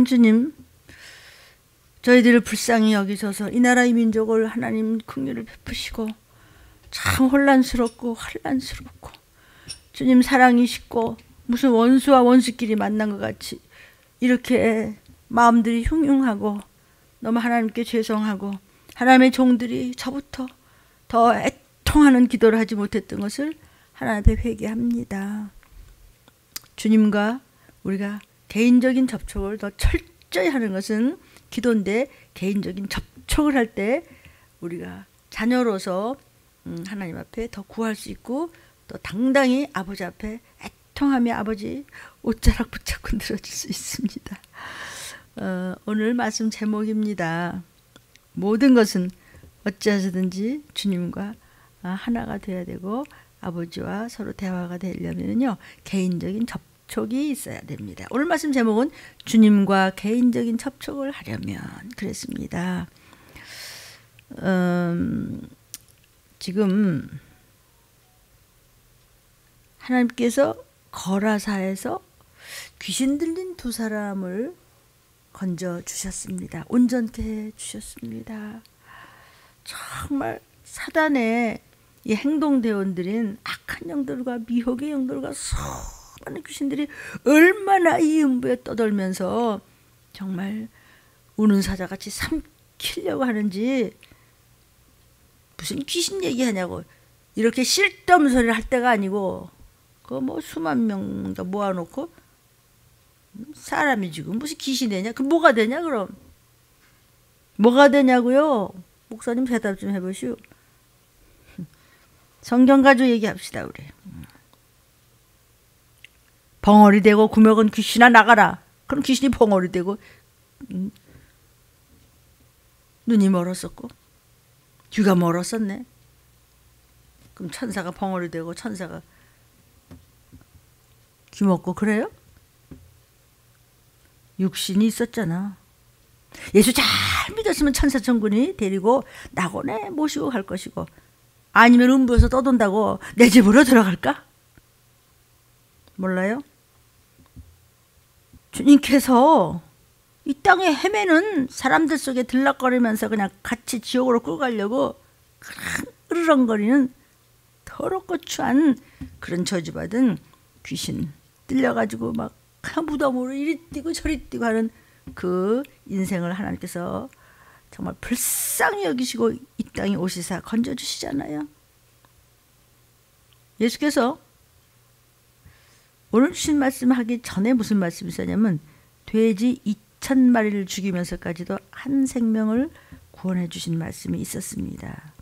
사랑하는 주님, 저희들을 불쌍히 여기셔서 이 나라의 민족을 하나님 긍휼을 베푸시고 참 혼란스럽고 환란스럽고 주님 사랑이시고 무슨 원수와 원수끼리 만난 것 같이 이렇게 마음들이 흉흉하고 너무 하나님께 죄송하고 하나님의 종들이 저부터 더 애통하는 기도를 하지 못했던 것을 하나님 앞에 회개합니다. 주님과 우리가 개인적인 접촉을 더 철저히 하는 것은 기도인데, 개인적인 접촉을 할 때 우리가 자녀로서 하나님 앞에 더 구할 수 있고 또 당당히 아버지 앞에 애통하며 아버지 옷자락 붙잡고 늘어질 수 있습니다. 오늘 말씀 제목입니다. 모든 것은 어찌하시든지 주님과 하나가 되어야 되고 아버지와 서로 대화가 되려면요 개인적인 접촉이 있어야 됩니다. 오늘 말씀 제목은 주님과 개인적인 접촉을 하려면 그랬습니다. 지금 하나님께서 거라사에서 귀신 들린 두 사람을 건져 주셨습니다. 온전케 해 주셨습니다. 정말 사단의 이 행동대원들인 악한 영들과 미혹의 영들과 수많은 귀신들이 얼마나 이 음부에 떠돌면서 정말 우는 사자같이 삼키려고 하는지, 무슨 귀신 얘기하냐고 이렇게 쓸데없는 소리를 할 때가 아니고 그 뭐 수만 명 모아놓고 사람이 지금 무슨 귀신이 되냐? 그 뭐가 되냐 그럼? 뭐가 되냐고요? 목사님 대답 좀 해보시오. 성경 가지고 얘기합시다 우리. 벙어리 되고 구명은 귀신아 나가라. 그럼 귀신이 벙어리 되고 눈이 멀었었고 귀가 멀었었네. 그럼 천사가 벙어리 되고 천사가 귀 먹고 그래요? 육신이 있었잖아. 예수 잘 믿었으면 천사천군이 데리고 낙원에 모시고 갈 것이고, 아니면 음부에서 떠돈다고 내 집으로 들어갈까? 몰라요? 주님께서 이 땅에 헤매는 사람들 속에 들락거리면서 그냥 같이 지옥으로 끌고 가려고 으르렁거리는 더럽고 추한 그런 저주받은 귀신 들려가지고 막 무덤으로 이리 뛰고 저리 뛰고 하는 그 인생을 하나님께서 정말 불쌍히 여기시고 이 땅에 오시사 건져주시잖아요. 예수께서 오늘 주신 말씀하기 전에 무슨 말씀이 있었냐면 돼지 2,000마리를 죽이면서까지도 한 생명을 구원해 주신 말씀이 있었습니다.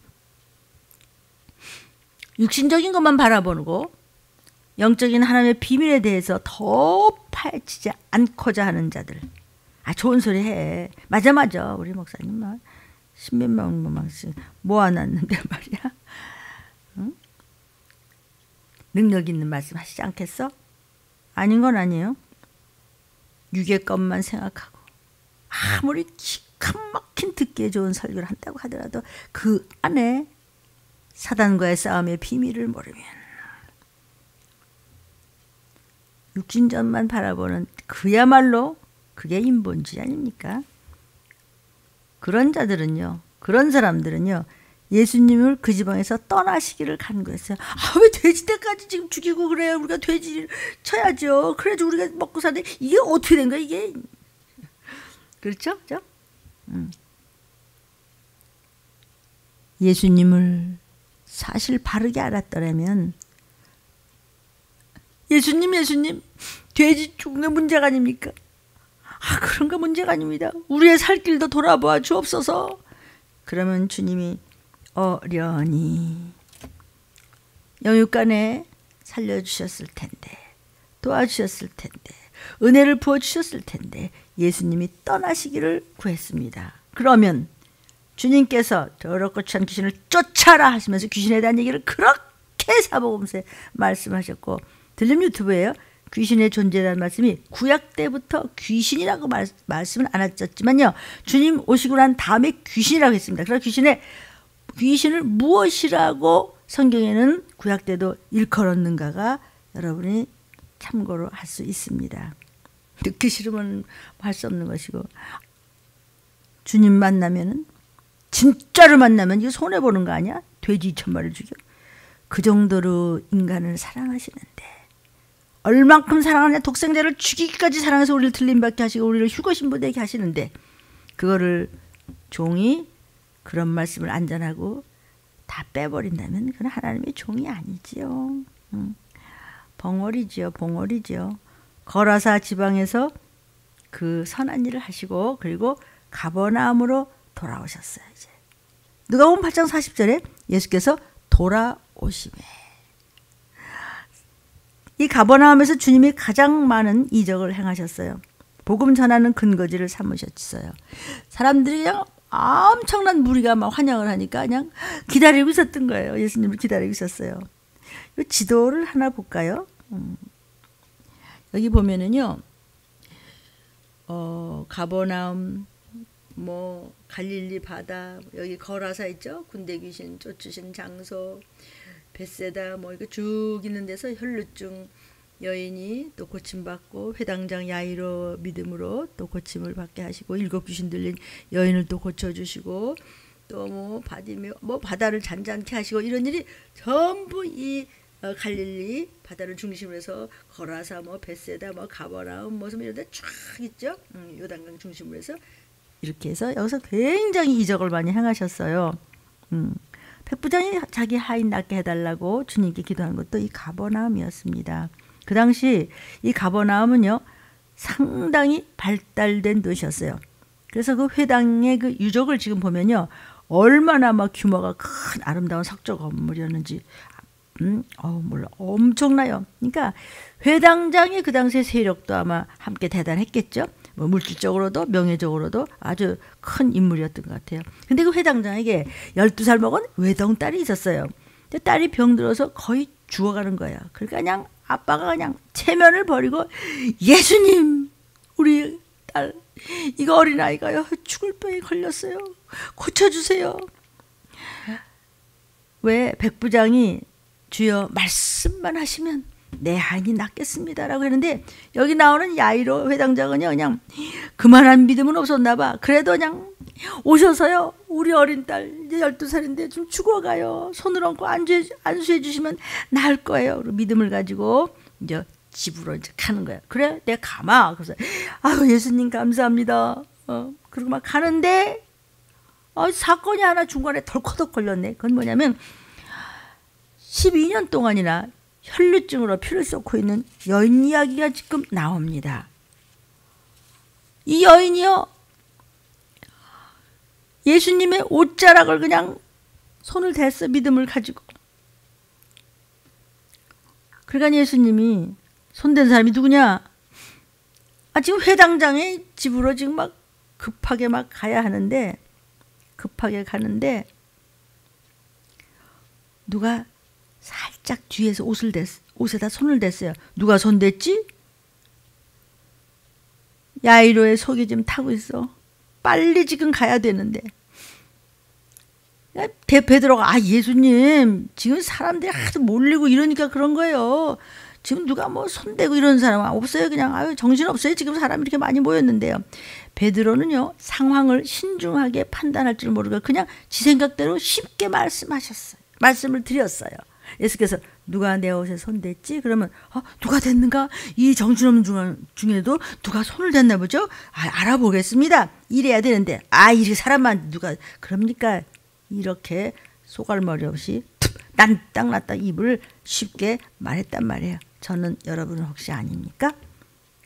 육신적인 것만 바라보고 영적인 하나님의 비밀에 대해서 더 파헤치지 않고자 하는 자들, 좋은 소리 해. 맞아 우리 목사님 막 십몇 명 모아놨는데 말이야. 응? 능력 있는 말씀 하시지 않겠어? 아닌 건 아니에요. 육의 것만 생각하고 아무리 기가 막힌 듣기에 좋은 설교를 한다고 하더라도 그 안에 사단과의 싸움의 비밀을 모르면 육신전만 바라보는 그야말로 그게 인본주의 아닙니까? 그런 자들은요, 그런 사람들은요 예수님을 그 지방에서 떠나시기를 간구했어요. 왜 돼지 때까지 지금 죽이고 그래요? 우리가 돼지를 쳐야죠. 그래야지 우리가 먹고 사는데 이게 어떻게 된 거야 이게? 그렇죠? 그렇죠? 예수님을 사실 바르게 알았더라면 예수님 돼지 죽는 게 문제가 아닙니까? 그런 거 문제가 아닙니다. 우리의 살 길도 돌아보아 주옵소서. 그러면 주님이 어련히 영육간에 살려주셨을 텐데, 도와주셨을 텐데, 은혜를 부어주셨을 텐데 예수님이 떠나시기를 구했습니다. 그러면 주님께서 더럽고 추한 귀신을 쫓아라 하시면서 귀신에 대한 얘기를 그렇게 사복음서에 말씀하셨고, 들림 유튜브예요. 귀신의 존재에 대한 말씀이 구약 때부터 귀신이라고 말씀은 안 하셨지만요, 주님 오시고 난 다음에 귀신이라고 했습니다. 그래서 귀신을 무엇이라고 성경에는 구약 때도 일컬었는가가 여러분이 참고로 할 수 있습니다. 듣기 싫으면 할 수 없는 것이고, 주님 만나면은, 진짜로 만나면 이거 손해보는 거 아니야? 돼지 2,000마리를 죽여. 그 정도로 인간을 사랑하시는데, 얼만큼 사랑하냐? 독생자를 죽이기까지 사랑해서 우리를 들림받게 하시고 우리를 휴거신부되게 하시는데, 그거를 종이 그런 말씀을 안전하고 다 빼버린다면 그건 하나님의 종이 아니지요. 벙어리지요. 벙어리지요. 거라사 지방에서 그 선한 일을 하시고 그리고 가버나움으로 돌아오셨어요. 이제 누가복음 8장 40절에 예수께서 돌아오심에, 이 가버나움에서 주님이 가장 많은 이적을 행하셨어요. 복음 전하는 근거지를 삼으셨어요. 사람들이 그냥 엄청난 무리가 막 환영을 하니까 그냥 기다리고 있었던 거예요. 예수님을 기다리고 있었어요. 이 지도를 하나 볼까요? 여기 보면은요, 가버나움, 뭐 갈릴리 바다, 여기 거라사 있죠? 군대 귀신 쫓으신 장소, 벳세다, 뭐 이거 쭉 있는 데서 혈루증 여인이 또 고침받고, 회당장 야이로 믿음으로 또 고침을 받게 하시고, 7 귀신 들린 여인을 또 고쳐주시고, 또 뭐 바디며 뭐 바다를 잔잔케 하시고, 이런 일이 전부 이 갈릴리 바다를 중심으로 해서 거라사, 뭐 벳세다, 뭐 가버나움, 뭐 이런 데 쫙 있죠. 요단강 중심으로 해서 이렇게 해서 여기서 굉장히 이적을 많이 행하셨어요. 백부장이 자기 하인 낫게 해달라고 주님께 기도한 것도 이 가버나움이었습니다. 그 당시 이 가버나움은요, 상당히 발달된 도시였어요. 그래서 그 회당의 그 유적을 지금 보면요, 얼마나 막 규모가 큰 아름다운 석조 건물이었는지, 몰라, 엄청나요. 그러니까 회당장의 그 당시의 세력도 아마 함께 대단했겠죠. 뭐 물질적으로도 명예적으로도 아주 큰 인물이었던 것 같아요. 근데 그 회당장에게 12살 먹은 외동딸이 있었어요. 근데 딸이 병들어서 거의 죽어가는 거예요. 그러니까 그냥 아빠가 그냥 체면을 버리고, 예수님, 우리 딸, 이거 어린아이가요, 죽을 병에 걸렸어요. 고쳐주세요. 왜? 백부장이 주여 말씀만 하시면 내 하인이 낫겠습니다라고 했는데, 여기 나오는 야이로 회당장은요, 그냥 그만한 믿음은 없었나 봐. 그래도 그냥 오셔서요, 우리 어린 딸 이제 12살인데 좀 죽어가요. 손을 얹고 안수해 주시면 나을 거예요. 그리고 믿음을 가지고 이제 집으로 이제 가는 거야. 그래, 내가 가마. 그래서 아유, 예수님 감사합니다. 그리고 막 가는데 사건이 하나 중간에 덜커덕 걸렸네. 그건 뭐냐면 12년 동안이나 혈루증으로 피를 쏟고 있는 여인 이야기가 지금 나옵니다. 이 여인이요, 예수님의 옷자락을 그냥 손을 댔어. 믿음을 가지고. 그러니까 예수님이, 손댄 사람이 누구냐? 지금 회당장의 집으로 지금 막 급하게 막 가야 하는데, 급하게 가는데 누가 살짝 뒤에서 옷에다 손을 댔어요. 누가 손 댔지? 야이로의 속이 지금 타고 있어. 빨리 지금 가야 되는데. 베드로가 예수님, 지금 사람들이 하도 몰리고 이러니까 그런 거예요. 지금 누가 뭐 손대고 이런 사람 없어요. 그냥 정신없어요. 지금 사람이 이렇게 많이 모였는데요. 베드로는요, 상황을 신중하게 판단할 줄 모르고 그냥 지 생각대로 쉽게 말씀하셨어요. 말씀을 드렸어요. 예수께서 누가 내 옷에 손댔지? 그러면 누가 댔는가? 이 정신없는 중에도 누가 손을 댔나 보죠? 알아보겠습니다. 이래야 되는데 이렇게 사람만 누가 그럽니까? 이렇게 소갈머리 없이 난땅났다 입을 쉽게 말했단 말이에요. 저는 여러분은 혹시 아닙니까?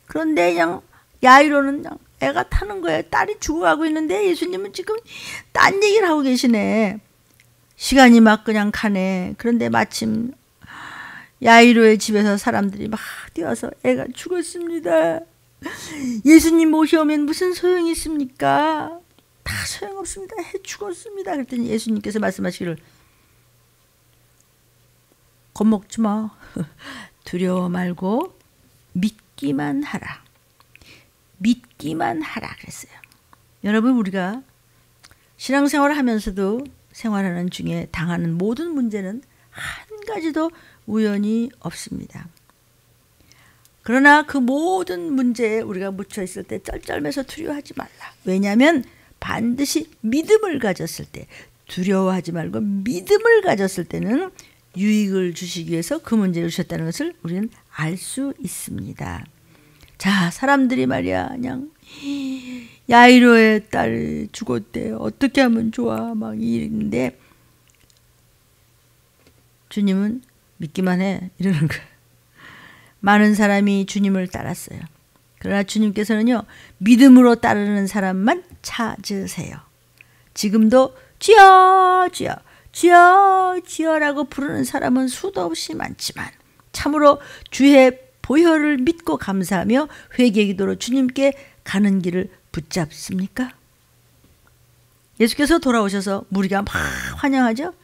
그런데 그냥 야이로는 그냥 애가 타는 거예요. 딸이 죽어가고 있는데 예수님은 지금 딴 얘기를 하고 계시네. 시간이 막 그냥 가네. 그런데 마침 야이로의 집에서 사람들이 막 뛰어서 애가 죽었습니다. 예수님 모셔오면 무슨 소용이 있습니까? 다 소용없습니다. 애 죽었습니다. 그랬더니 예수님께서 말씀하시기를, 겁먹지 마. 두려워 말고 믿기만 하라. 믿기만 하라 그랬어요. 여러분, 우리가 신앙생활을 하면서도 생활하는 중에 당하는 모든 문제는 한 가지도 우연이 없습니다. 그러나 그 모든 문제에 우리가 묻혀 있을 때 쩔쩔매서 두려워하지 말라. 왜냐하면 반드시 믿음을 가졌을 때, 두려워하지 말고 믿음을 가졌을 때는 유익을 주시기 위해서 그 문제를 주셨다는 것을 우리는 알 수 있습니다. 자, 사람들이 말이야 그냥 야이로의 딸 죽었대, 어떻게 하면 좋아, 막 이랬는데 주님은 믿기만 해 이러는 거예요. 많은 사람이 주님을 따랐어요. 그러나 주님께서는요, 믿음으로 따르는 사람만 찾으세요. 지금도 주여 주여 주여 주여라고 부르는 사람은 수도 없이 많지만 참으로 주의 보혈을 믿고 감사하며 회개 기도로 주님께 가는 길을 붙잡습니까? 예수께서 돌아오셔서 무리가 막 환영하죠.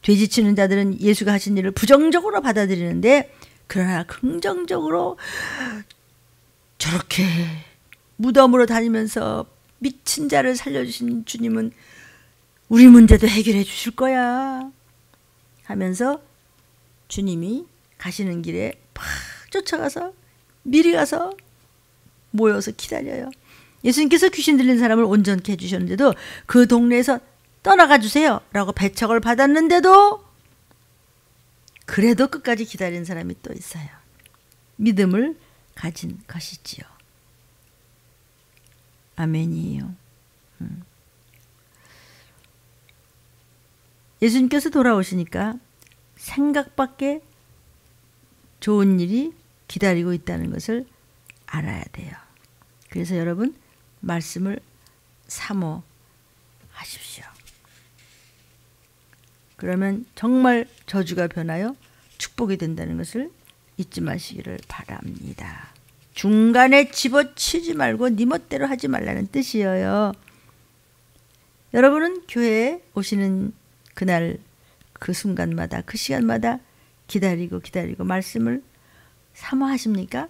돼지치는 자들은 예수가 하신 일을 부정적으로 받아들이는데, 그러나 긍정적으로 저렇게 무덤으로 다니면서 미친 자를 살려주신 주님은 우리 문제도 해결해 주실 거야 하면서 주님이 가시는 길에 막 쫓아가서 미리 가서 모여서 기다려요. 예수님께서 귀신 들린 사람을 온전케 해주셨는데도 그 동네에서 떠나가 주세요 라고 배척을 받았는데도 그래도 끝까지 기다린 사람이 또 있어요. 믿음을 가진 것이지요. 아멘이에요. 예수님께서 돌아오시니까 생각밖에 좋은 일이 기다리고 있다는 것을 알아야 돼요. 그래서 여러분, 말씀을 사모하십시오. 그러면 정말 저주가 변하여 축복이 된다는 것을 잊지 마시기를 바랍니다. 중간에 집어치지 말고 네 멋대로 하지 말라는 뜻이에요. 여러분은 교회에 오시는 그날 그 순간마다 그 시간마다 기다리고 말씀을 사모하십니까?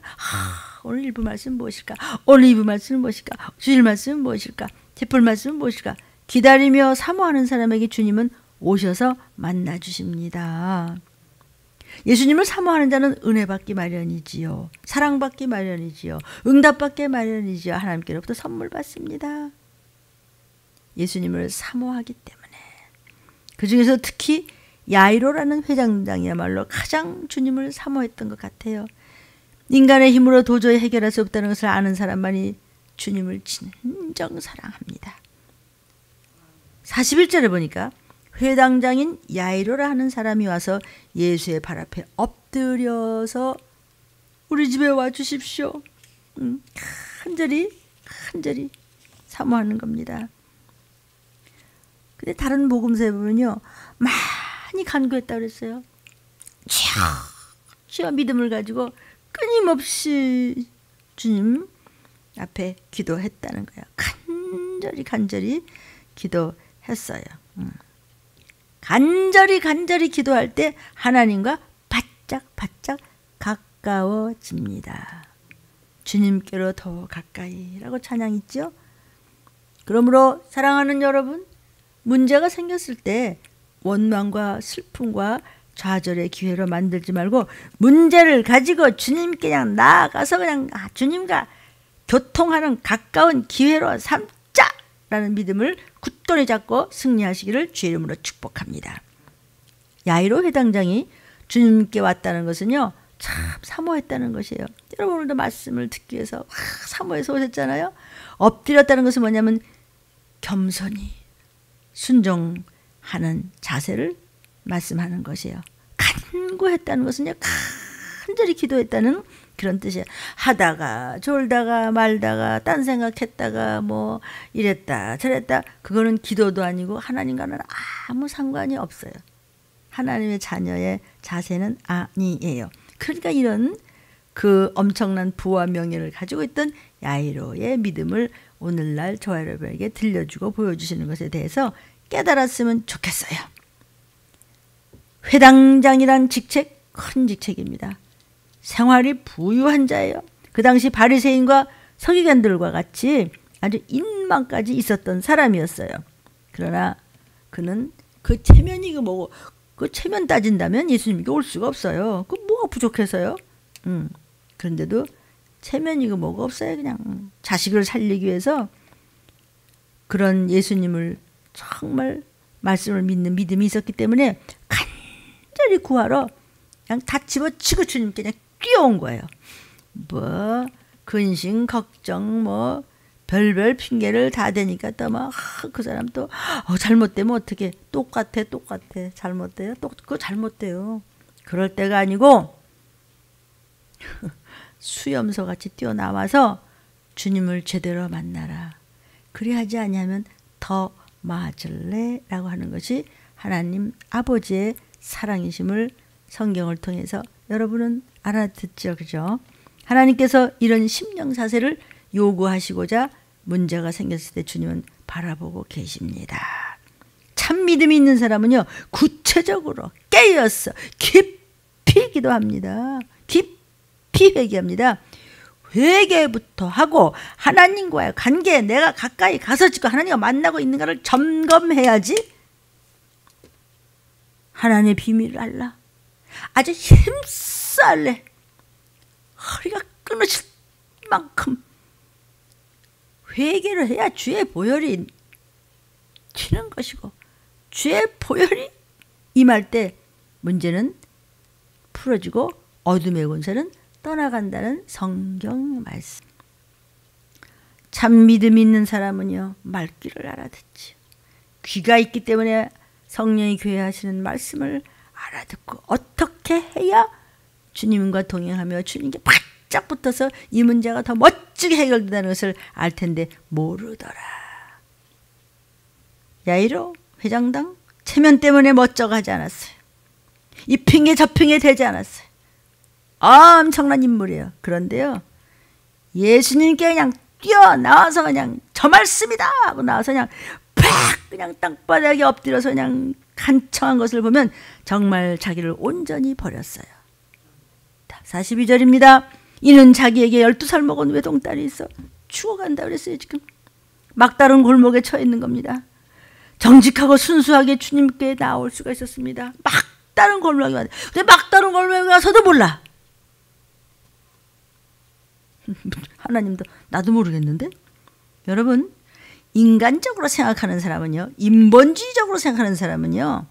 오늘 일부 말씀 무엇일까? 오늘 2부 말씀은 무엇일까? 주일 말씀은 무엇일까? 제풀 말씀은 무엇일까? 기다리며 사모하는 사람에게 주님은 오셔서 만나 주십니다. 예수님을 사모하는 자는 은혜 받기 마련이지요. 사랑 받기 마련이지요. 응답 받기 마련이지요. 하나님께로부터 선물 받습니다. 예수님을 사모하기 때문에. 그 중에서 특히 야이로라는 회장장이야말로 가장 주님을 사모했던 것 같아요. 인간의 힘으로 도저히 해결할 수 없다는 것을 아는 사람만이 주님을 진정 사랑합니다. 41절에 보니까 회당장인 야이로라 하는 사람이 와서 예수의 발 앞에 엎드려서 우리 집에 와 주십시오. 간절히 사모하는 겁니다. 근데 다른 복음서에 보면요, 많이 간구했다고 그랬어요. 주여 믿음을 가지고 끊임없이 주님 앞에 기도했다는 거예요. 간절히 기도했어요. 간절히 기도할 때 하나님과 바짝 가까워집니다. 주님께로 더 가까이라고 찬양 있죠. 그러므로 사랑하는 여러분, 문제가 생겼을 때 원망과 슬픔과 좌절의 기회로 만들지 말고 문제를 가지고 주님께 그냥 나아가서 그냥 주님과 교통하는 가까운 기회로 삼자라는 믿음을 굳건히 잡고 승리하시기를 주의 이름으로 축복합니다. 야이로 회당장이 주님께 왔다는 것은요, 참 사모했다는 것이에요. 여러분 오늘도 말씀을 듣기 위해서 사모해서 오셨잖아요. 엎드렸다는 것은 뭐냐면 겸손히 순종하는 자세를 말씀하는 것이에요. 간구했다는 것은요, 간절히 기도했다는 그런 뜻이에요. 하다가 졸다가 말다가 딴 생각했다가 뭐 이랬다 저랬다, 그거는 기도도 아니고 하나님과는 아무 상관이 없어요. 하나님의 자녀의 자세는 아니에요. 그러니까 이런 그 엄청난 부와 명예를 가지고 있던 야이로의 믿음을 오늘날 저와 여러분에게 들려주고 보여주시는 것에 대해서 깨달았으면 좋겠어요. 회당장이란 직책, 큰 직책입니다. 생활이 부유한 자예요. 그 당시 바리새인과 서기관들과 같이 아주 인망까지 있었던 사람이었어요. 그러나 그는 그 체면이 그 뭐고, 그 체면 따진다면 예수님께 올 수가 없어요. 그 뭐가 부족해서요? 그런데도 체면이고 뭐가 없어요. 그냥 자식을 살리기 위해서 그런 예수님을 정말 말씀을 믿는 믿음이 있었기 때문에 간절히 구하러 그냥 다 집어치고 주님께 그냥 뛰어온 거예요. 뭐 근심 걱정 뭐 별별 핑계를 다 대니까 또 막 그 사람 또 잘못되면 어떻게 똑같아 잘못돼요 그거 잘못돼요. 그럴 때가 아니고 수염소 같이 뛰어나와서 주님을 제대로 만나라. 그래야지 아니하면 더 맞을래? 라고 하는 것이 하나님 아버지의 사랑이심을 성경을 통해서 여러분은 알아듣죠. 그죠? 하나님께서 이런 심령사세를 요구하시고자 문제가 생겼을 때 주님은 바라보고 계십니다. 참 믿음이 있는 사람은요, 구체적으로 깨어서 깊이 기도합니다. 깊이 회개합니다. 회개부터 하고 하나님과의 관계에 내가 가까이 가서 지금 하나님과 만나고 있는가를 점검해야지 하나님의 비밀을 알라. 아주 힘써 알래. 허리가 끊어질 만큼 회개를 해야 죄의 보혈이 튀는 것이고 죄의 보혈이 임할 때 문제는 풀어지고 어둠의 권세는 떠나간다는 성경 말씀. 참 믿음 있는 사람은요, 말귀를 알아듣지. 귀가 있기 때문에 성령이 교회하시는 말씀을 알아듣고 어떻게 해야 주님과 동행하며 주님께 바짝 붙어서 이 문제가 더 멋지게 해결된다는 것을 알 텐데 모르더라. 야이로 회장당 체면 때문에 멋쩍하지 않았어요. 이 핑계 저 핑계 대지 않았어요. 엄청난 인물이에요. 그런데요, 예수님께 그냥 뛰어나와서 그냥 저 말씀이다 하고 나와서 그냥 팍 그냥 땅바닥에 엎드려서 그냥 간청한 것을 보면 정말 자기를 온전히 버렸어요. 42절입니다. 이는 자기에게 12살 먹은 외동딸이 있어 죽어간다 그랬어요. 지금 막다른 골목에 처해 있는 겁니다. 정직하고 순수하게 주님께 나올 수가 있었습니다. 막다른 골목에 와서. 근데 막다른 골목에 와서도 몰라. 하나님도 나도 모르겠는데. 여러분, 인간적으로 생각하는 사람은요, 인본주의적으로 생각하는 사람은요,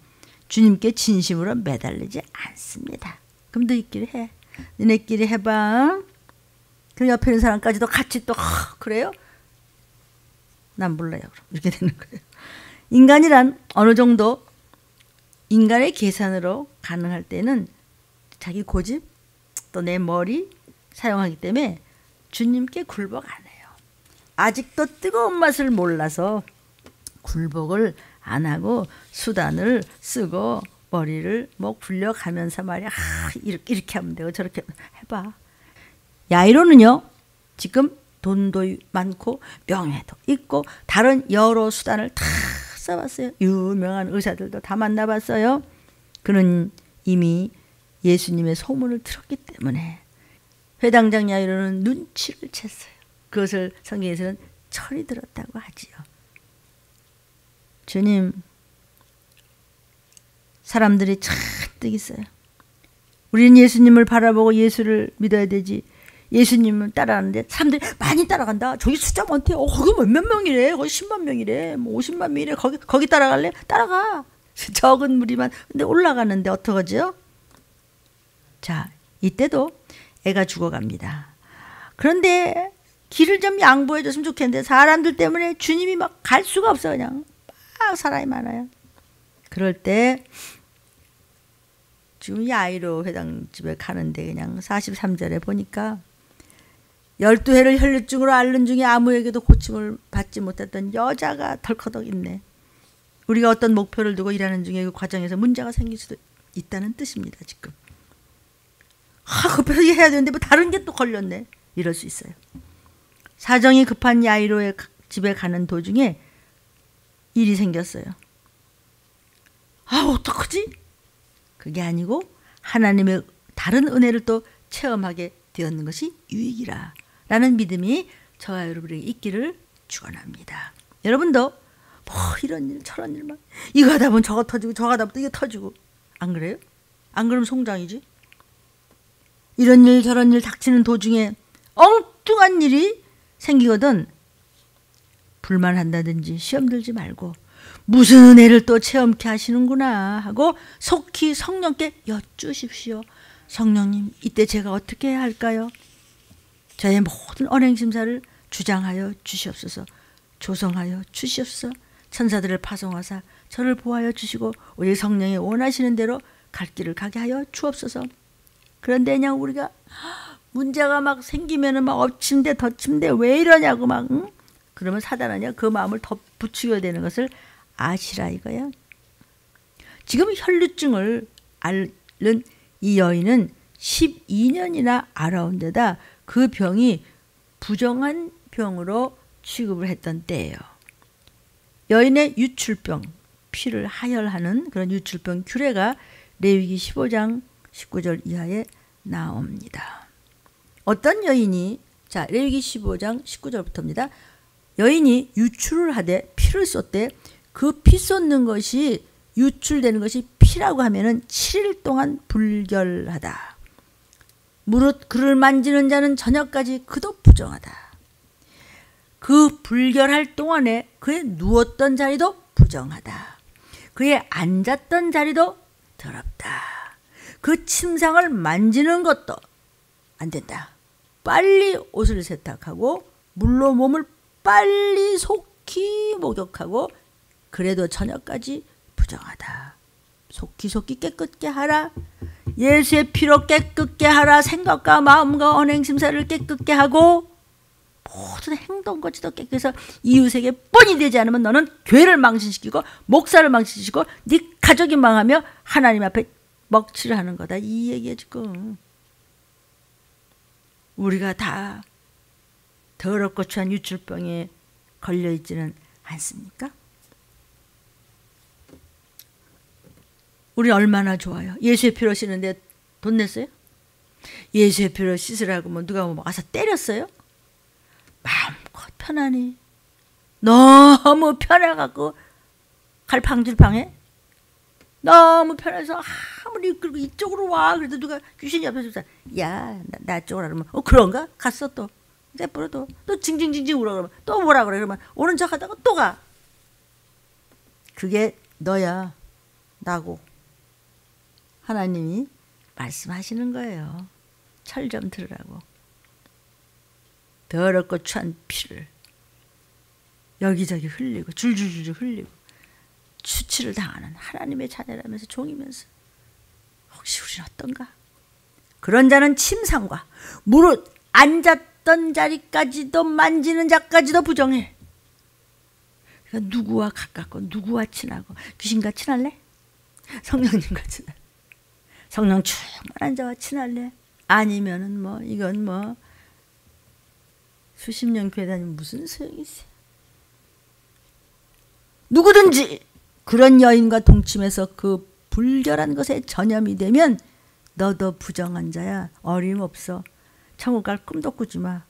주님께 진심으로 매달리지 않습니다. 그럼 너희끼리 해. 너네끼리 해봐. 그 옆에 있는 사람까지도 같이 또 그래요? 난 몰라요. 그럼 이렇게 되는 거예요. 인간이란 어느 정도 인간의 계산으로 가능할 때는 자기 고집 또 내 머리 사용하기 때문에 주님께 굴복 안 해요. 아직도 뜨거운 맛을 몰라서 굴복을 안 하고 수단을 쓰고 머리를 뭐 굴려가면서 말이야. 이렇게 하면 되고 저렇게 해봐. 야이로는요, 지금 돈도 많고 명예도 있고 다른 여러 수단을 다 써봤어요. 유명한 의사들도 다 만나봤어요. 그는 이미 예수님의 소문을 들었기 때문에 회당장 야이로는 눈치를 챘어요. 그것을 성경에서는 철이 들었다고 하지요. 주님, 사람들이 잔뜩 있어요. 우리는 예수님을 바라보고 예수를 믿어야 되지. 예수님을 따라하는데 사람들이 많이 따라간다. 저기 숫자 많대. 거기 몇 명이래. 거기 10만 명이래. 뭐 50만 명이래. 거기 따라갈래? 따라가. 적은 무리만. 근데 올라가는데 어떡하죠? 자, 이때도 애가 죽어갑니다. 그런데 길을 좀 양보해 줬으면 좋겠는데 사람들 때문에 주님이 막 갈 수가 없어. 그냥 막 사람이 많아요. 그럴 때 지금 야이로 회당집에 가는데 그냥 43절에 보니까 12해를 혈류증으로 앓는 중에 아무에게도 고침을 받지 못했던 여자가 덜커덕 있네. 우리가 어떤 목표를 두고 일하는 중에 그 과정에서 문제가 생길 수도 있다는 뜻입니다. 지금 급해서 해야 되는데 뭐 다른 게 또 걸렸네. 이럴 수 있어요. 사정이 급한 야이로의 집에 가는 도중에 일이 생겼어요. 어떡하지? 그게 아니고 하나님의 다른 은혜를 또 체험하게 되었는 것이 유익이라 라는 믿음이 저와 여러분에게 있기를 축원합니다. 여러분도 뭐 이런 일 저런 일만 이거 하다 보면 저거 터지고 저거 하다 보면 이거 터지고 안 그래요? 안 그러면 송장이지. 이런 일 저런 일 닥치는 도중에 엉뚱한 일이 생기거든 불만한다든지 시험 들지 말고 무슨 은혜를 또 체험케 하시는구나 하고 속히 성령께 여쭈십시오. 성령님, 이때 제가 어떻게 해야 할까요? 저의 모든 언행심사를 주장하여 주시옵소서. 조성하여 주시옵소서. 천사들을 파송하사 저를 보호하여 주시고 우리 성령이 원하시는 대로 갈 길을 가게 하여 주옵소서. 그런데 그냥 우리가 문제가 막 생기면은 막 엎침대 덧침대 왜 이러냐고 막 그러면 사단은요 그 마음을 더 부추겨야 되는 것을 아시라 이거야. 지금 혈루증을 앓는 이 여인은 12년이나 알아온 데다 그 병이 부정한 병으로 취급을 했던 때예요. 여인의 유출병, 피를 하혈하는 그런 유출병 규례가 레위기 15장 19절 이하에 나옵니다. 어떤 여인이 자 레위기 15장 19절부터입니다. 여인이 유출을 하되 피를 쏟되 그 피 쏟는 것이 유출되는 것이 피라고 하면은 7일 동안 불결하다. 무릇 그를 만지는 자는 저녁까지 그도 부정하다. 그 불결할 동안에 그의 누웠던 자리도 부정하다. 그의 앉았던 자리도 더럽다. 그 침상을 만지는 것도 안 된다. 빨리 옷을 세탁하고 물로 몸을 빨리 속히 목욕하고 그래도 저녁까지 부정하다. 속히 깨끗게 하라. 예수의 피로 깨끗게 하라. 생각과 마음과 언행심사를 깨끗게 하고 모든 행동거지도 깨끗해서 이웃에게 뻔히 되지 않으면 너는 교회를 망신시키고 목사를 망신시키고 네 가족이 망하며 하나님 앞에 먹칠을 하는 거다. 이 얘기야 지금. 우리가 다 더럽고 추한 유출병에 걸려있지는 않습니까? 우리 얼마나 좋아요. 예수의 피로 씻는데 돈 냈어요? 예수의 피로 씻으라고 뭐 누가 뭐 와서 때렸어요? 마음껏 편하니 너무 편해갖고 갈팡질팡해? 너무 편해서 아무리 그리고 이쪽으로 와 그래도 누가 귀신이 옆에서 야 나 쪽으로 그러면 그런가? 갔어 또 이제 또 징징징징 울어 그러면 또 뭐라 그래 그러면 오는 척 하다가 또 가. 그게 너야 나고 하나님이 말씀하시는 거예요. 철 좀 들으라고. 더럽고 추한 피를 여기저기 흘리고 줄줄줄 흘리고 수치를 당하는 하나님의 자녀라면서 종이면서 혹시 우리는 어떤가? 그런 자는 침상과 무릇 앉았던 자리까지도 만지는 자까지도 부정해. 그러니까 누구와 가깝고 누구와 친하고 귀신과 친할래? 성령님과 친할래? 성령 충만한 자와 친할래? 아니면은 뭐 이건 뭐 수십 년 교회 다니면 무슨 소용이 있어요? 누구든지 그런 여인과 동침해서 그 불결한 것에 전염이 되면 너도 부정한 자야. 어림없어. 천국 갈 꿈도 꾸지 마.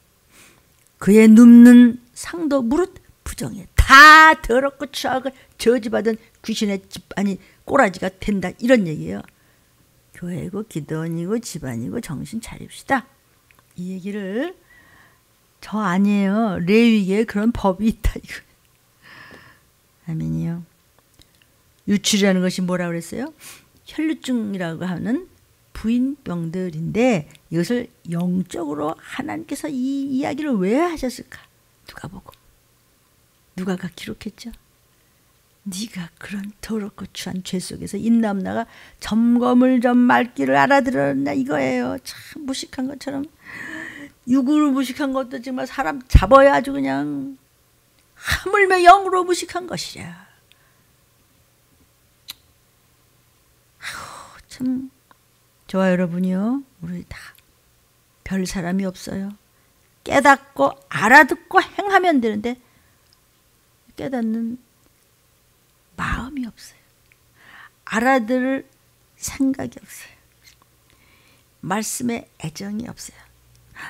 그의 눕는 상도 무릇 부정해. 다 더럽고 추하고 저주받은 귀신의 집안이 꼬라지가 된다. 이런 얘기예요. 교회고 기도원이고 집안이고 정신 차립시다. 이 얘기를 저 아니에요. 레위기에 그런 법이 있다. 이거. 아멘이요. 유출이라는 것이 뭐라고 그랬어요? 혈루증이라고 하는 부인병들인데 이것을 영적으로 하나님께서 이 이야기를 왜 하셨을까? 누가 보고? 누가가 기록했죠? 네가 그런 더럽고 추한 죄 속에서 인남나가 점검을 좀 말기를 알아들었나 이거예요. 참 무식한 것처럼 육으로 무식한 것도 정말 사람 잡아야 아주 그냥 하물며 영으로 무식한 것이랴. 아우, 참 좋아요 여러분이요. 우리 다 별 사람이 없어요. 깨닫고 알아듣고 행하면 되는데 깨닫는 마음이 없어요. 알아들을 생각이 없어요. 말씀에 애정이 없어요.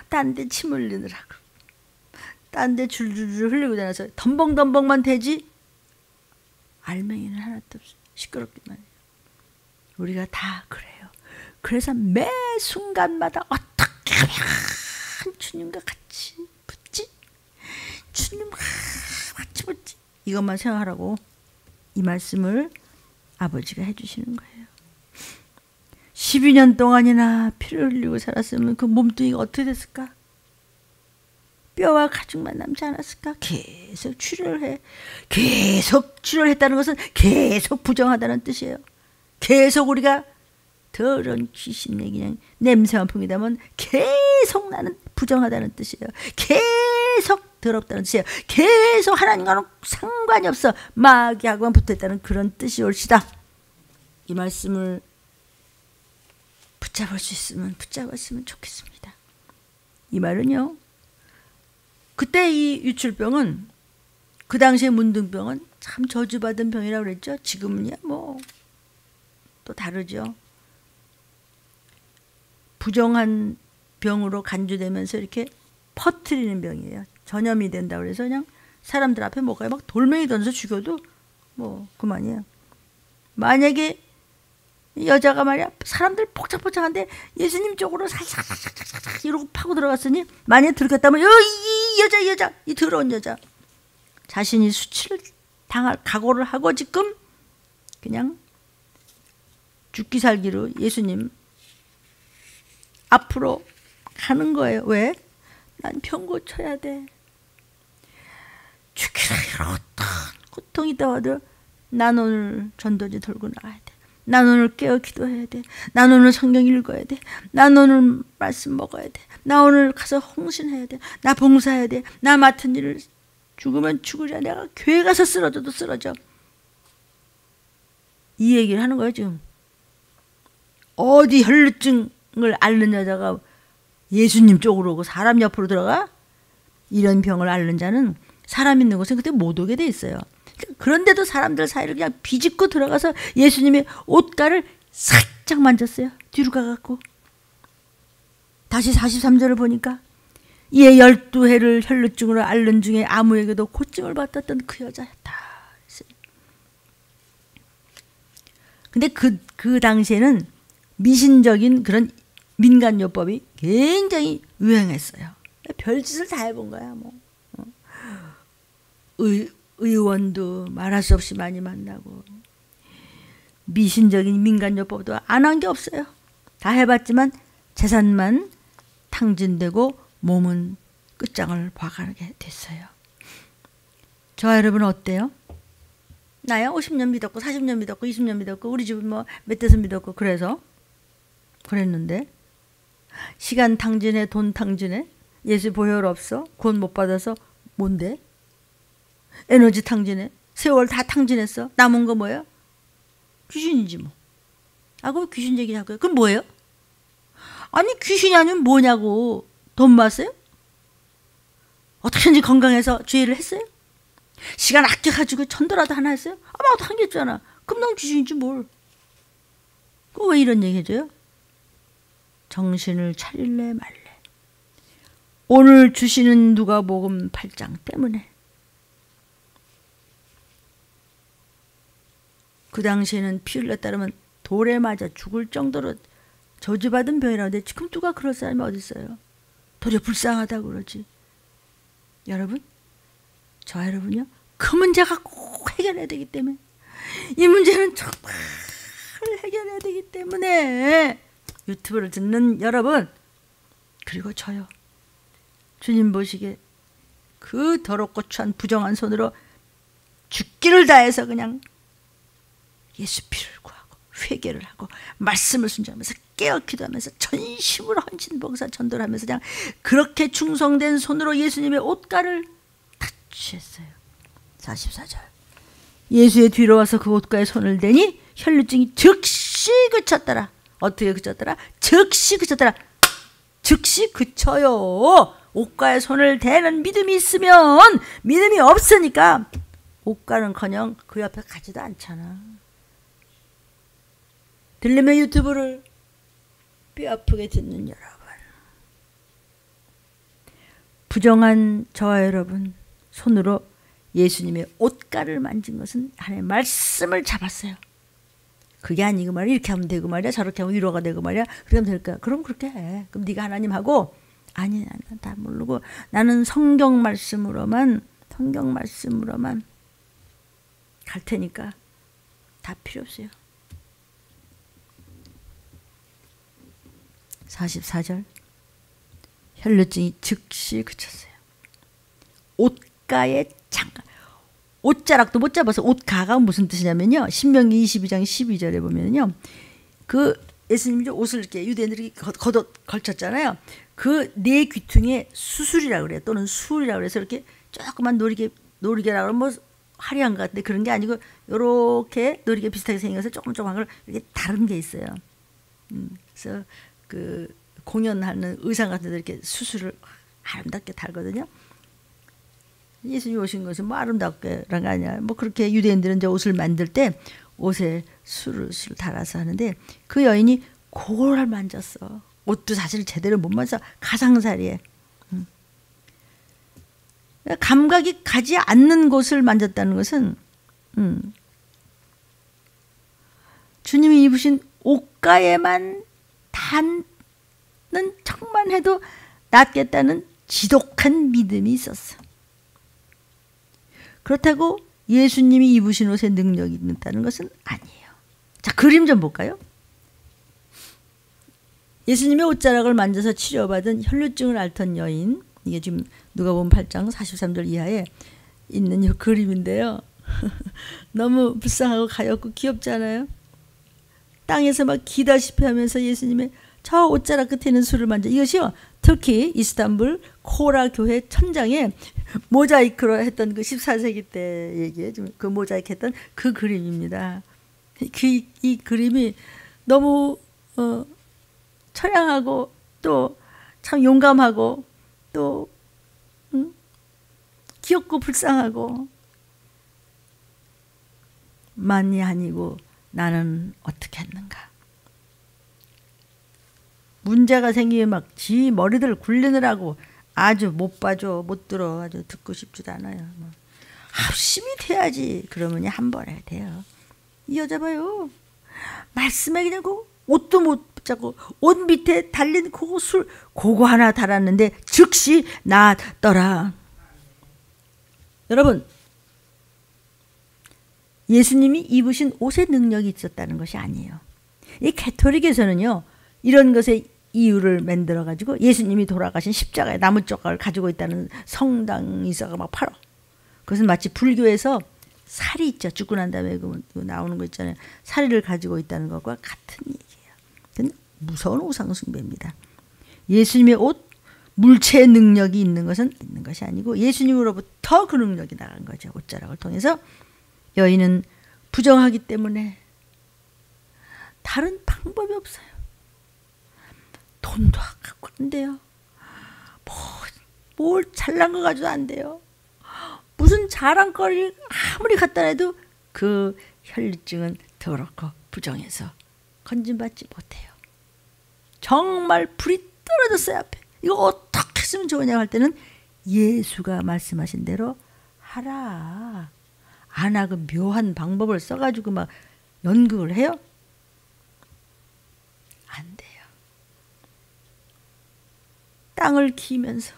딴 데 침 흘리느라고 딴 데 줄줄줄 흘리고 다녀서 덤벙덤벙만 되지 알맹이는 하나도 없어요. 시끄럽기만 해요. 우리가 다 그래요. 그래서 매 순간마다 어떻게 하면 주님과 같이 붙지? 주님과 같이 붙지? 이것만 생각하라고 이 말씀을 아버지가 해주시는 거예요. 12년 동안이나 피를 흘리고 살았으면 그 몸뚱이가 어떻게 됐을까? 뼈와 가죽만 남지 않았을까? 계속 출혈을 해. 계속 출혈했다는 것은 계속 부정하다는 뜻이에요. 계속 우리가 더러운 귀신의 그냥 냄새만 풍기다면 계속 나는 부정하다는 뜻이에요. 계속 더럽다는 뜻이에요. 계속 하나님과는 상관이 없어. 마귀하고만 붙어있다는 그런 뜻이 올시다. 이 말씀을 붙잡을 수 있으면 붙잡았으면 좋겠습니다. 이 말은요. 그때 이 유출병은 그 당시에 문둥병은 참 저주받은 병이라고 그랬죠. 지금은야 뭐 또 다르죠. 부정한 병으로 간주되면서 이렇게 퍼뜨리는 병이에요. 전염이 된다고 그래서 그냥 사람들 앞에 못 가요. 막 돌멩이 던져 죽여도 뭐 그만이에요. 만약에 여자가 말이야 사람들 폭작폭작한데 예수님 쪽으로 살살살살살 이러고 파고 들어갔으니 만약에 들켰다면 이 여자 이 더러운 여자 자신이 수치를 당할 각오를 하고 지금 그냥 죽기 살기로 예수님 앞으로 가는 거예요. 왜? 난 병 고쳐야 돼. 죽기라 이렇다. 고통이 더워도 난 오늘 전도지 들고 나가야 돼. 난 오늘 깨어 기도해야 돼. 난 오늘 성경 읽어야 돼. 난 오늘 말씀 먹어야 돼. 나 오늘 가서 홍신해야 돼. 나 봉사해야 돼. 나 맡은 일을 죽으면 죽으랴. 내가 교회 가서 쓰러져도 쓰러져. 이 얘기를 하는 거예요 지금. 어디 혈루증을 앓는 여자가 예수님 쪽으로 오고 사람 옆으로 들어가? 이런 병을 앓는 자는 사람 있는 곳에 그때 못 오게 돼 있어요. 그런데도 사람들 사이를 그냥 비집고 들어가서 예수님의 옷가를 살짝 만졌어요. 뒤로 가갖고. 다시 43절을 보니까 이에 12해를 혈루증으로 앓는 중에 아무에게도 고증을 받았던 그 여자였다. 근데 그 당시에는 미신적인 그런 민간요법이 굉장히 유행했어요. 별짓을 다 해본 거야. 뭐. 의원도 말할 수 없이 많이 만나고 미신적인 민간요법도 안 한 게 없어요. 다 해봤지만 재산만 탕진되고 몸은 끝장을 봐가게 됐어요. 저와 여러분은 어때요? 나야 50년 믿었고 40년 믿었고 20년 믿었고 우리 집은 뭐 몇 대선 믿었고 그래서 그랬는데 시간 탕진해 돈 탕진해 예수 보혈 없어 구원 못 받아서 뭔데? 에너지 탕진해 세월 다 탕진했어 남은 거 뭐야? 귀신이지 뭐. 아 그럼 귀신 얘기할 거야. 그럼 뭐예요? 아니 귀신이 아니면 뭐냐고. 돈 모았어요? 어떻게든지 건강해서 주의를 했어요? 시간 아껴가지고 전도라도 하나 했어요? 아무것도 한 게 있잖아. 그럼 넌 귀신이지 뭘. 왜 이런 얘기 해줘요? 정신을 차릴래 말래. 오늘 주시는 누가복음 8장 때문에. 그 당시에는 피 흘렸다면 돌에 맞아 죽을 정도로 저주받은 병이라고 하는데 지금 누가 그럴 사람이 어디 있어요? 도리어 불쌍하다고 그러지. 여러분, 저 여러분요. 그 문제가 꼭 해결해야 되기 때문에 이 문제는 정말 해결해야 되기 때문에 유튜브를 듣는 여러분 그리고 저요. 주님 보시기에 그 더럽고 추한 부정한 손으로 죽기를 다해서 그냥 예수 피를 구하고 회개를 하고 말씀을 순종하면서 깨어 기도하면서 전심으로 헌신 봉사 전도를 하면서 그냥 그렇게 충성된 손으로 예수님의 옷가를 터치했어요. 44절 예수의 뒤로 와서 그 옷가에 손을 대니 혈루증이 즉시 그쳤더라. 어떻게 그쳤더라? 즉시 그쳤더라. 즉시 그쳐요. 옷가에 손을 대는 믿음이 있으면 믿음이 없으니까 옷가는커녕 그 옆에 가지도 않잖아. 들리면 유튜브를 뼈아프게 듣는 여러분, 부정한 저와 여러분 손으로 예수님의 옷가를 만진 것은 하나님의 말씀을 잡았어요. 그게 아니고 말이야. 이렇게 하면 되고 말이야. 저렇게 하면 위로가 되고 말이야. 그러면 될까? 그럼 그렇게 해. 그럼 네가 하나님하고 아니 나는 다 모르고 나는 성경 말씀으로만 갈 테니까 다 필요 없어요. 44절 혈루증이 즉시 그쳤어요. 옷가에 잠깐 옷자락도 못 잡아서 옷가가 무슨 뜻이냐면요. 신명기 22장 12절에 보면요. 그 예수님이 옷을 이렇게 유대인들이 걸쳤잖아요. 그 네 귀퉁이에 수술이라고 그래요. 또는 수울이라고 그래서 이렇게 조그만 노리개라고 하면 뭐 화려한 것 같은데 그런 게 아니고 이렇게 노리개 비슷하게 생겨서 조그만 걸 이렇게 다른 게 있어요. 그래서 그 공연하는 의상 같은 데 이렇게 수술을 아름답게 달거든요. 예수님이 오신 것은 뭐 아름답게란 게 아니야. 뭐 그렇게 유대인들은 이제 옷을 만들 때 옷에 수를 달아서 하는데 그 여인이 그걸 만졌어. 옷도 사실 제대로 못 만져. 가상살이에. 감각이 가지 않는 곳을 만졌다는 것은 주님이 입으신 옷가에만 닿는 척만 해도 낫겠다는 지독한 믿음이 있었어. 그렇다고 예수님이 입으신 옷에 능력이 있다는 것은 아니에요. 자, 그림 좀 볼까요? 예수님의 옷자락을 만져서 치료받은 혈루증을 앓던 여인, 이게 지금 누가복음 8장 43절 이하에 있는 이 그림인데요. 너무 불쌍하고 가엾고 귀엽지 않아요? 땅에서 막 기다시피 하면서 예수님의 저 옷자락 끝에 있는 술을 만져. 이것이요, 터키 이스탄불 코라 교회 천장에 모자이크로 했던 그 14세기 때 얘기에 그 모자이크 했던 그 그림입니다. 이 그림이 너무 처량하고 또 참 용감하고 또 귀엽고 불쌍하고 만이 아니고 나는 어떻게 했는가. 문제가 생기면 막 지 머리들 굴리느라고 아주 못 봐줘 못 들어 아주 듣고 싶지도 않아요. 뭐. 열심히 돼야지 그러면 한 번에 돼요. 이 여자 봐요. 말씀에 그냥 그 옷도 못 붙잡고 옷 밑에 달린 그거 하나 달았는데 즉시 낫더라. 여러분, 예수님이 입으신 옷의 능력이 있었다는 것이 아니에요. 이 가톨릭에서는요, 이런 것에 이유를 만들어 가지고 예수님이 돌아가신 십자가의 나무 조각을 가지고 있다는 성당이 있어가 막 팔아. 그것은 마치 불교에서 살이 있죠. 죽고 난 다음에 그 나오는 거 있잖아요. 살을 가지고 있다는 것과 같은 얘기예요. 무서운 우상숭배입니다. 예수님의 옷, 물체의 능력이 있는 것은 있는 것이 아니고 예수님으로부터 그 능력이 나간 거죠. 옷자락을 통해서. 여인은 부정하기 때문에 다른 방법이 없어요. 돈도 아깝고 그런데요. 뭘 잘난 거 가지고 안 돼요. 무슨 자랑거리 아무리 갖다 놔도 그 혈루증은 더럽고 부정해서 건진받지 못해요. 정말 불이 떨어졌어요. 앞에. 이거 어떻게 했으면 좋으냐 할 때는 예수가 말씀하신 대로 하라. 안 하고 묘한 방법을 써가지고 막 연극을 해요? 안 돼요. 땅을 기면서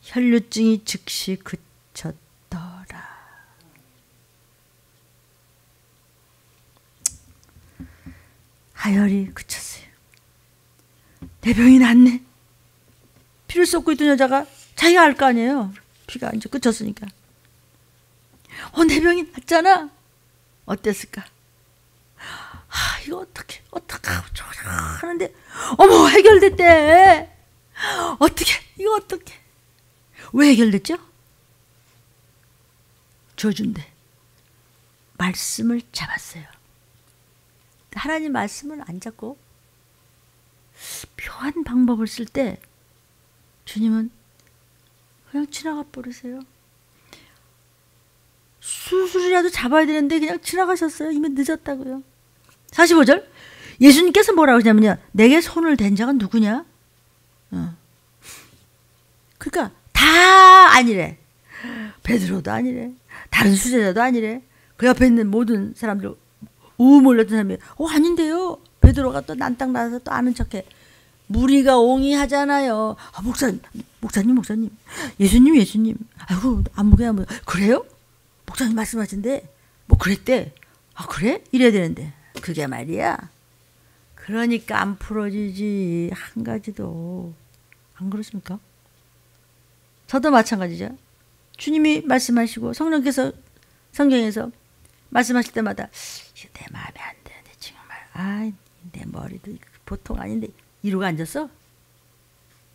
혈루증이 즉시 그쳤더라. 하혈이 그쳤어요. 내 병이 낫네. 피를 쏟고 있던 여자가 자기가 알 거 아니에요. 피가 이제 그쳤으니까. 내 병이 낫잖아. 어땠을까? 이거 어떻게 하는데 어머 해결됐대. 이거 어떻게? 왜 해결됐죠? 저주인데 말씀을 잡았어요. 하나님 말씀을 안 잡고 묘한 방법을 쓸 때 주님은 그냥 지나가 버리세요. 수술이라도 잡아야 되는데 그냥 지나가셨어요. 이미 늦었다고요. 45절 예수님께서 뭐라고 하냐면요. 내게 손을 댄 자가 누구냐? 그러니까 다 아니래. 베드로도 아니래. 다른 수제자도 아니래. 그 옆에 있는 모든 사람들 우물렸던 사람이 아닌데요. 베드로가 또 난땅 나서 또 아는 척해. 무리가 옹이하잖아요. 목사님. 예수님. 아이고 아무게 그래요? 목사님 말씀하신데 뭐 그랬대. 아 그래? 이래야 되는데 그게 말이야. 그러니까 안 풀어지지 한 가지도. 안 그렇습니까? 저도 마찬가지죠. 주님이 말씀하시고 성령께서 성경에서 말씀하실 때마다 이거 내 마음에 안 드는데 정말 내 머리도 보통 아닌데 이러고 앉았어?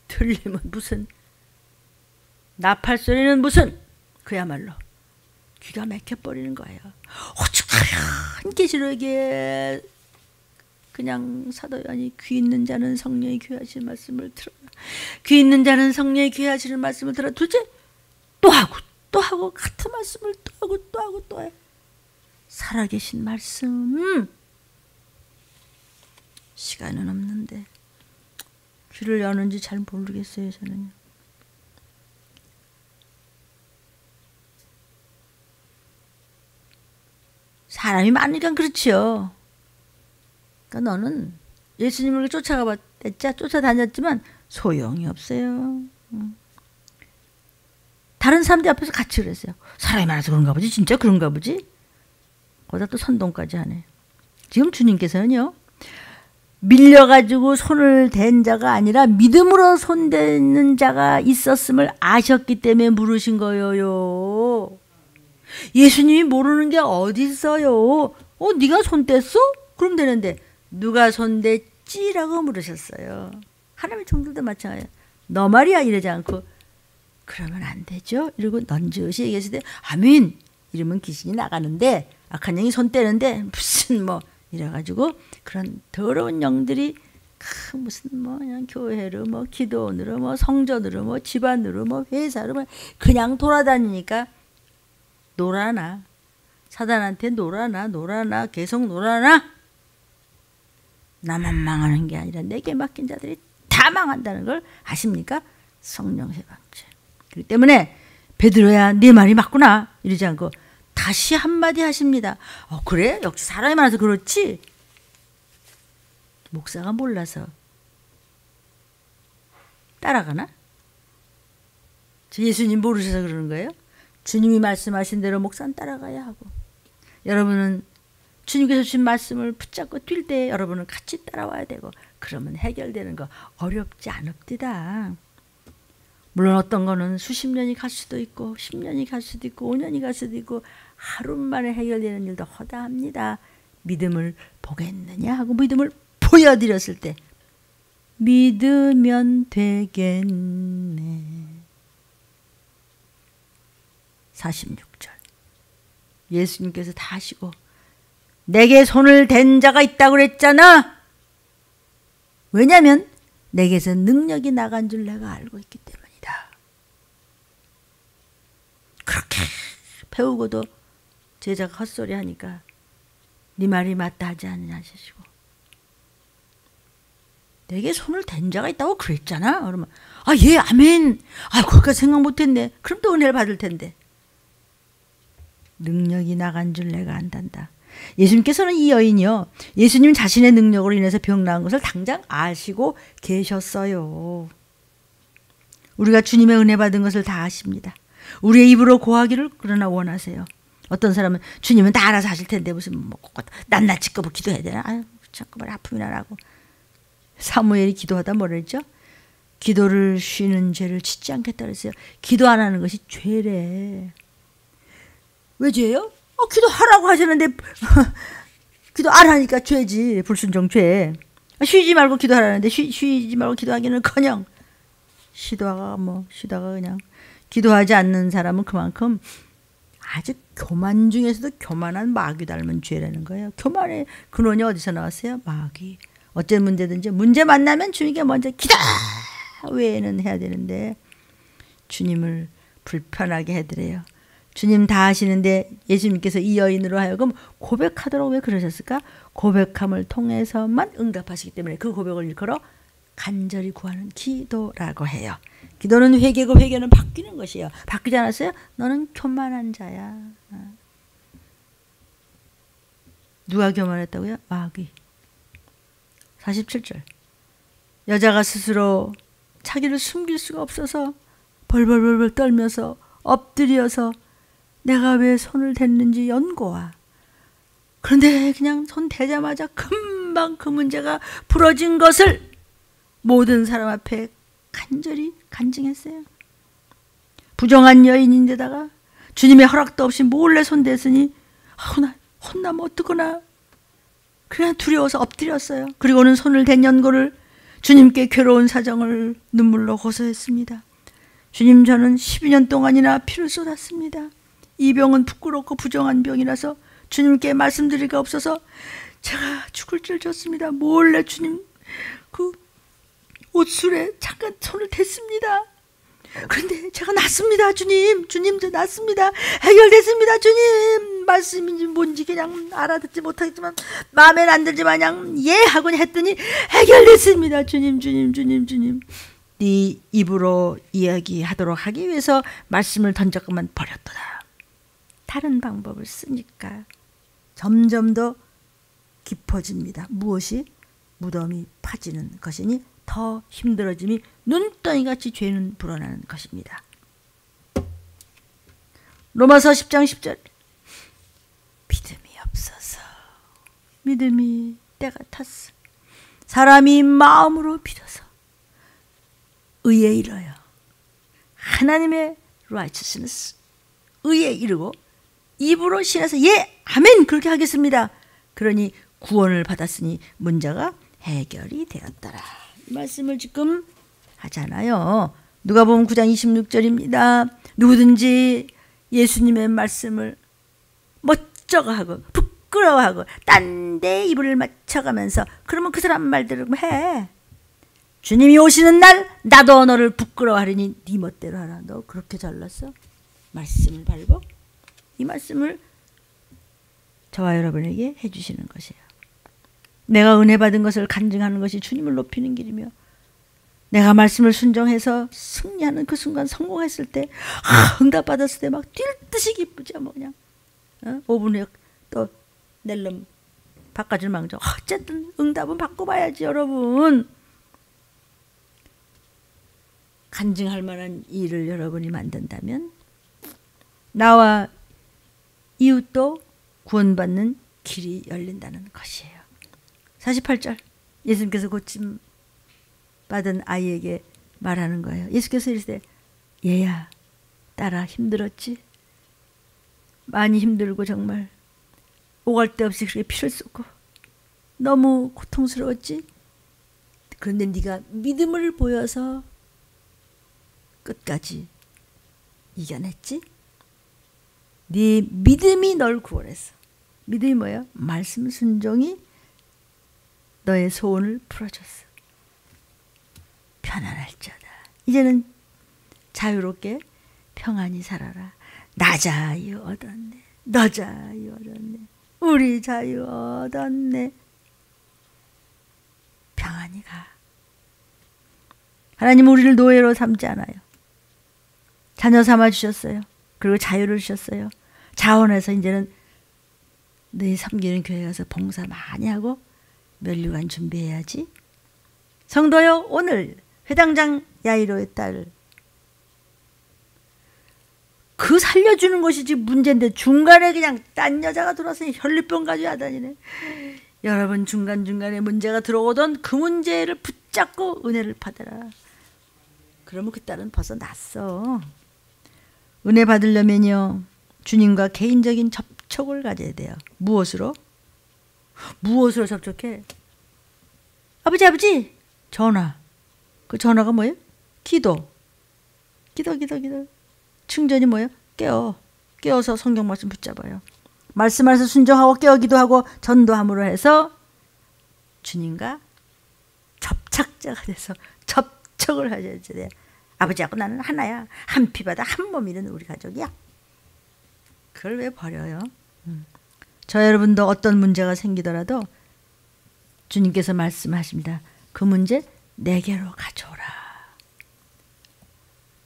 들리면 무슨 나팔 소리는 무슨 그야말로 귀가 막혀버리는 거예요. 오죽하얀 계시록에 그냥 사도 요한이 귀 있는 자는 성령이 귀하시는 말씀을 들어. 귀 있는 자는 성령이 귀하시는 말씀을 들어. 도대체 또 하고 같은 말씀을 또 하고 또 해. 살아계신 말씀. 시간은 없는데 귀를 여는지 잘 모르겠어요. 저는. 사람이 많으니까 그렇지요. 그러니까 너는 예수님을 쫓아다녔지만 소용이 없어요. 다른 사람들 앞에서 같이 그랬어요. 사람이 많아서 그런가 보지. 진짜 그런가 보지. 거기다 또 선동까지 하네. 지금 주님께서는요. 밀려가지고 손을 댄 자가 아니라 믿음으로 손대는 자가 있었음을 아셨기 때문에 물으신 거예요. 예수님이 모르는 게 어디 있어요. 네가 손 뗐어? 그럼 되는데 누가 손 댔지라고 물으셨어요. 하나님의 종들도 마찬가지야. 너 말이야 이러지 않고 그러면 안 되죠. 이러고 넌지시 얘기했을 때 아멘 이러면 귀신이 나가는데 악한 영이 손 떼는데 무슨 뭐 이래가지고 그런 더러운 영들이 무슨 뭐 그냥 교회로 뭐 기도원으로 뭐 성전으로 뭐 집안으로 뭐 회사로 뭐 그냥 돌아다니니까 놀아나 사단한테 놀아나 계속 놀아나 나만 망하는 게 아니라 내게 맡긴 자들이 다 망한다는 걸 아십니까? 성령 해방죄. 그렇기 때문에 베드로야 네 말이 맞구나 이러지 않고 다시 한마디 하십니다. 그래? 역시 사람이 많아서 그렇지. 목사가 몰라서 따라가나? 예수님 모르셔서 그러는 거예요? 주님이 말씀하신 대로 목사는 따라가야 하고 여러분은 주님께서 주신 말씀을 붙잡고 뛸 때 여러분은 같이 따라와야 되고 그러면 해결되는 거 어렵지 않읍디다. 물론 어떤 거는 수십 년이 갈 수도 있고 10년이 갈 수도 있고 5년이 갈 수도 있고 하루 만에 해결되는 일도 허다합니다. 믿음을 보겠느냐 하고 믿음을 보여드렸을 때 믿으면 되겠네. 46절 예수님께서 다 하시고 내게 손을 댄 자가 있다고 그랬잖아. 왜냐하면 내게서 능력이 나간 줄 내가 알고 있기 때문이다. 그렇게 배우고도 제자가 헛소리 하니까 네 말이 맞다 하지 않느냐 하시고 내게 손을 댄 자가 있다고 그랬잖아. 그러면 예 아멘. 거기까지 생각 못했네. 그럼 또 은혜를 받을 텐데. 능력이 나간 줄 내가 안단다. 예수님께서는 이 여인이요 예수님 자신의 능력으로 인해서 병 나은 것을 당장 아시고 계셨어요. 우리가 주님의 은혜 받은 것을 다 아십니다. 우리의 입으로 고하기를 그러나 원하세요. 어떤 사람은 주님은 다 알아서 하실 텐데 무슨 뭐 낱낱이 꺼고 기도해야 되나? 자꾸만 아픔이나 나고. 사무엘이 기도하다 뭐라 했죠? 기도를 쉬는 죄를 짓지 않겠다 그랬어요. 기도 안 하는 것이 죄래. 왜 죄예요? 기도하라고 하셨는데 기도 안 하니까 죄지. 불순종 죄. 쉬지 말고 기도하라는데 쉬지 말고 기도하기는커녕 쉬다가 그냥 기도하지 않는 사람은 그만큼 아주 교만 중에서도 교만한 마귀 닮은 죄라는 거예요. 교만의 근원이 어디서 나왔어요? 마귀. 어떤 문제든지 문제 만나면 주님께 먼저 기도 외에는 해야 되는데 주님을 불편하게 해드려요. 주님 다 하시는데 예수님께서 이 여인으로 하여금 고백하도록 왜 그러셨을까? 고백함을 통해서만 응답하시기 때문에 그 고백을 일컬어 간절히 구하는 기도라고 해요. 기도는 회개고 회개는 바뀌는 것이에요. 바뀌지 않았어요? 너는 교만한 자야. 누가 교만했다고요? 마귀. 47절. 여자가 스스로 자기를 숨길 수가 없어서 벌벌벌벌 떨면서 엎드려서 내가 왜 손을 댔는지 연고와. 그런데 그냥 손 대자마자 금방 그 문제가 풀어진 것을 모든 사람 앞에 간절히 간증했어요. 부정한 여인인데다가 주님의 허락도 없이 몰래 손댔으니 나 혼나면 어떡하나. 그냥 두려워서 엎드렸어요. 그리고는 손을 댄 연고를 주님께 괴로운 사정을 눈물로 호소했습니다. 주님, 저는 12년 동안이나 피를 쏟았습니다. 이 병은 부끄럽고 부정한 병이라서 주님께 말씀드리기가 없어서 제가 죽을 줄 졌습니다. 몰래 주님 그 옷술에 잠깐 손을 댔습니다. 그런데 제가 낫습니다. 주님 저 낫습니다. 해결됐습니다. 주님, 말씀인지 뭔지 그냥 알아듣지 못하겠지만 마음엔 안 들지만 그냥 예 하고 했더니 해결됐습니다. 주님. 네 입으로 이야기하도록 하기 위해서 말씀을 던졌건만 버렸도다. 다른 방법을 쓰니까 점점 더 깊어집니다. 무엇이? 무덤이 파지는 것이니 더 힘들어짐이 눈덩이같이 죄는 불어나는 것입니다. 로마서 10장 10절. 믿음이 없어서 믿음이 때가 탔어. 사람이 마음으로 믿어서 의에 이르요. 하나님의 righteousness, 의에 이르고 입으로 신해서 예 아멘 그렇게 하겠습니다. 그러니 구원을 받았으니 문제가 해결이 되었더라. 이 말씀을 지금 하잖아요. 누가복음 9장 26절입니다. 누구든지 예수님의 말씀을 멋쩍어하고 부끄러워하고 딴 데 입을 맞춰가면서 그러면 그 사람 말대로 해. 주님이 오시는 날 나도 너를 부끄러워하리니 네 멋대로 하라. 너 그렇게 잘났어? 말씀을 밟고 이 말씀을 저와 여러분에게 해주시는 것이에요. 내가 은혜 받은 것을 간증하는 것이 주님을 높이는 길이며 내가 말씀을 순종해서 승리하는 그 순간 성공했을 때 응답받았을 때 막 뛸 듯이 기쁘죠. 뭐 그냥 5분 후에 또 낼름 바꿔줄 망정. 어쨌든 응답은 받고 봐야지 여러분. 간증할 만한 일을 여러분이 만든다면 나와 이웃도 구원받는 길이 열린다는 것이에요. 48절. 예수님께서 고침 받은 아이에게 말하는 거예요. 예수께서 이르시되 얘야 딸아 힘들었지? 많이 힘들고 정말 오갈 데 없이 그렇게 피를 쏟고 너무 고통스러웠지? 그런데 네가 믿음을 보여서 끝까지 이겨냈지? 네 믿음이 널 구원했어. 믿음이 뭐야? 말씀 순종이 너의 소원을 풀어줬어. 편안할지어다. 이제는 자유롭게 평안히 살아라. 나 자유 얻었네. 너 자유 얻었네. 우리 자유 얻었네. 평안히 가. 하나님 우리를 노예로 삼지 않아요. 자녀 삼아 주셨어요. 그리고 자유를 주셨어요. 자원해서 이제는 너희 섬기는 교회 가서 봉사 많이 하고 면류관 준비해야지. 성도요, 오늘 회당장 야이로의 딸 그 살려주는 것이지 문제인데 중간에 그냥 딴 여자가 들어와서 혈류병 가지고 하다니네. 여러분 중간중간에 문제가 들어오던 그 문제를 붙잡고 은혜를 받아라. 그러면 그 딸은 벗어났어. 은혜 받으려면요 주님과 개인적인 접촉을 가져야 돼요. 무엇으로? 무엇으로 접촉해? 아버지 전화. 그 전화가 뭐예요? 기도. 충전이 뭐예요? 깨어서 성경 말씀 붙잡아요. 말씀하셔서 순종하고 깨어 기도하고 전도함으로 해서 주님과 접착자가 돼서 접촉을 하셔야 돼요. 아버지하고 나는 하나야. 한 피바다 한 몸이는 우리 가족이야. 그걸 왜 버려요? 저 여러분도 어떤 문제가 생기더라도 주님께서 말씀하십니다. 그 문제 내게로 가져오라.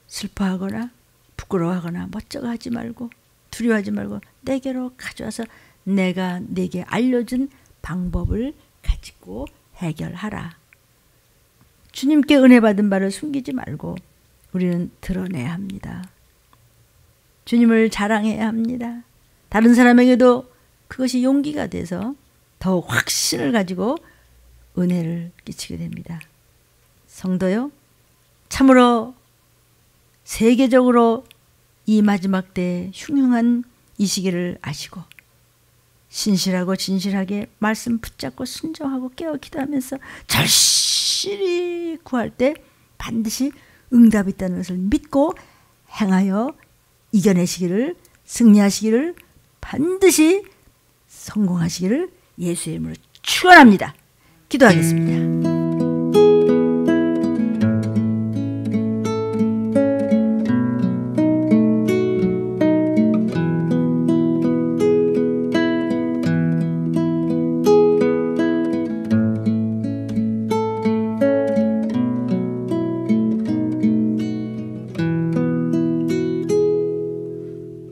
슬퍼하거나 부끄러워하거나 멋쩍어하지 말고 두려워하지 말고 내게로 가져와서 내가 네게 알려준 방법을 가지고 해결하라. 주님께 은혜 받은 바를 숨기지 말고 우리는 드러내야 합니다. 주님을 자랑해야 합니다. 다른 사람에게도 그것이 용기가 돼서 더욱 확신을 가지고 은혜를 끼치게 됩니다. 성도요, 참으로 세계적으로 이 마지막 때 흉흉한 이 시기를 아시고 신실하고 진실하게 말씀 붙잡고 순종하고 깨어 기도하면서 절실히 구할 때 반드시 응답이 있다는 것을 믿고 행하여 이겨내시기를, 승리하시기를, 반드시 성공하시기를 예수의 이름으로 축원합니다. 기도하겠습니다.